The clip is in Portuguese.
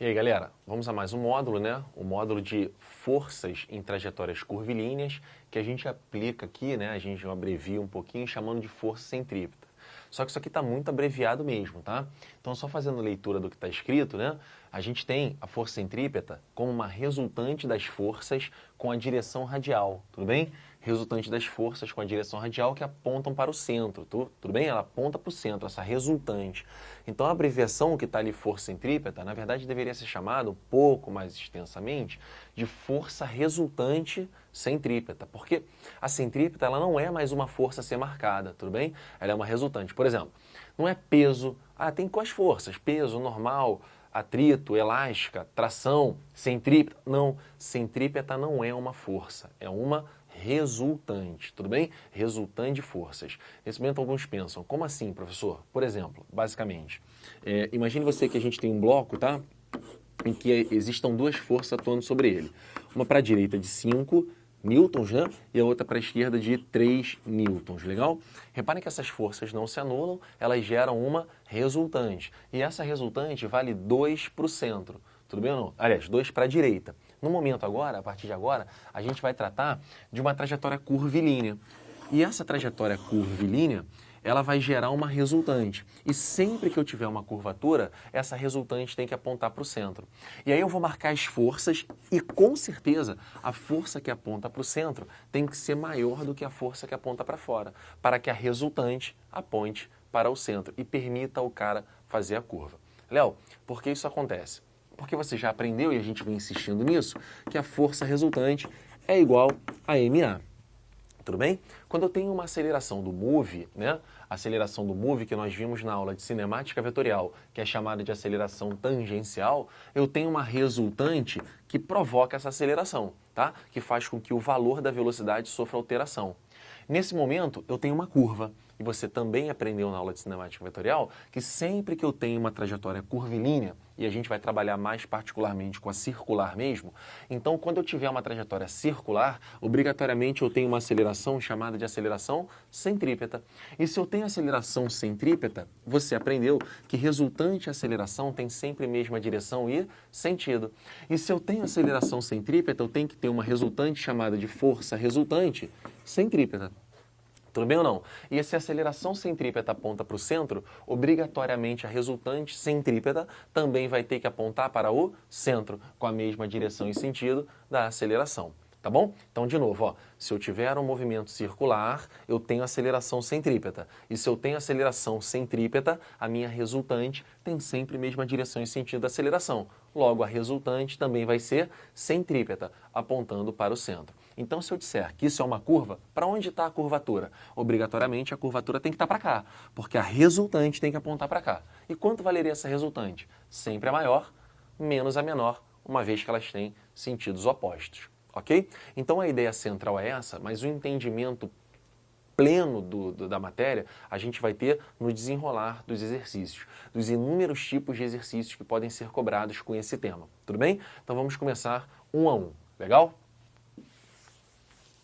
E aí, galera, vamos a mais um módulo, né? O módulo de forças em trajetórias curvilíneas, que a gente aplica aqui, né? A gente abrevia um pouquinho chamando de força centrípeta. Só que isso aqui está muito abreviado mesmo, tá? Então, só fazendo leitura do que está escrito, né? A gente tem a força centrípeta como uma resultante das forças com a direção radial, tudo bem? Resultante das forças com a direção radial que apontam para o centro, tudo bem? Ela aponta para o centro, essa resultante. Então, a abreviação que está ali, força centrípeta, na verdade deveria ser chamada um pouco mais extensamente de força resultante centrípeta, porque a centrípeta ela não é mais uma força a ser marcada, tudo bem? Ela é uma resultante. Por exemplo, não é peso, tem quais forças? Peso, normal, atrito, elástica, tração, centrípeta. Não, centrípeta não é uma força, é uma resultante, tudo bem? Resultante de forças. Nesse momento alguns pensam, como assim, professor? Por exemplo, basicamente, imagine você que a gente tem um bloco, tá? Em que existam duas forças atuando sobre ele. Uma para a direita de 5 newtons, né? E a outra para a esquerda de 3 newtons, legal? Reparem que essas forças não se anulam, elas geram uma resultante. E essa resultante vale 2 para o centro, tudo bem ou não? Aliás, 2 para a direita. No momento agora, a partir de agora, a gente vai tratar de uma trajetória curvilínea. E essa trajetória curvilínea, ela vai gerar uma resultante. E sempre que eu tiver uma curvatura, essa resultante tem que apontar para o centro. E aí eu vou marcar as forças e, com certeza, a força que aponta para o centro tem que ser maior do que a força que aponta para fora, para que a resultante aponte para o centro e permita ao cara fazer a curva. Léo, por que isso acontece? Porque você já aprendeu, e a gente vem insistindo nisso, que a força resultante é igual a MA. Tudo bem? Quando eu tenho uma aceleração do move, né? A aceleração do move que nós vimos na aula de cinemática vetorial, que é chamada de aceleração tangencial, eu tenho uma resultante que provoca essa aceleração, tá? Que faz com que o valor da velocidade sofra alteração. Nesse momento, eu tenho uma curva. E você também aprendeu na aula de cinemática vetorial que sempre que eu tenho uma trajetória curvilínea, e a gente vai trabalhar mais particularmente com a circular mesmo, então quando eu tiver uma trajetória circular, obrigatoriamente eu tenho uma aceleração chamada de aceleração centrípeta. E se eu tenho aceleração centrípeta, você aprendeu que resultante aceleração tem sempre a mesma direção e sentido. E se eu tenho aceleração centrípeta, eu tenho que ter uma resultante chamada de força resultante centrípeta. Tudo bem ou não? E se a aceleração centrípeta aponta para o centro, obrigatoriamente a resultante centrípeta também vai ter que apontar para o centro, com a mesma direção e sentido da aceleração. Tá bom? Então, de novo, ó, se eu tiver um movimento circular, eu tenho aceleração centrípeta. E se eu tenho aceleração centrípeta, a minha resultante tem sempre a mesma direção e sentido da aceleração. Logo, a resultante também vai ser centrípeta, apontando para o centro. Então, se eu disser que isso é uma curva, para onde está a curvatura? Obrigatoriamente, a curvatura tem que estar para cá, porque a resultante tem que apontar para cá. E quanto valeria essa resultante? Sempre a maior, menos a menor, uma vez que elas têm sentidos opostos. Ok? Então, a ideia central é essa, mas o entendimento pleno da matéria a gente vai ter no desenrolar dos exercícios, dos inúmeros tipos de exercícios que podem ser cobrados com esse tema. Tudo bem? Então, vamos começar um a um. Legal?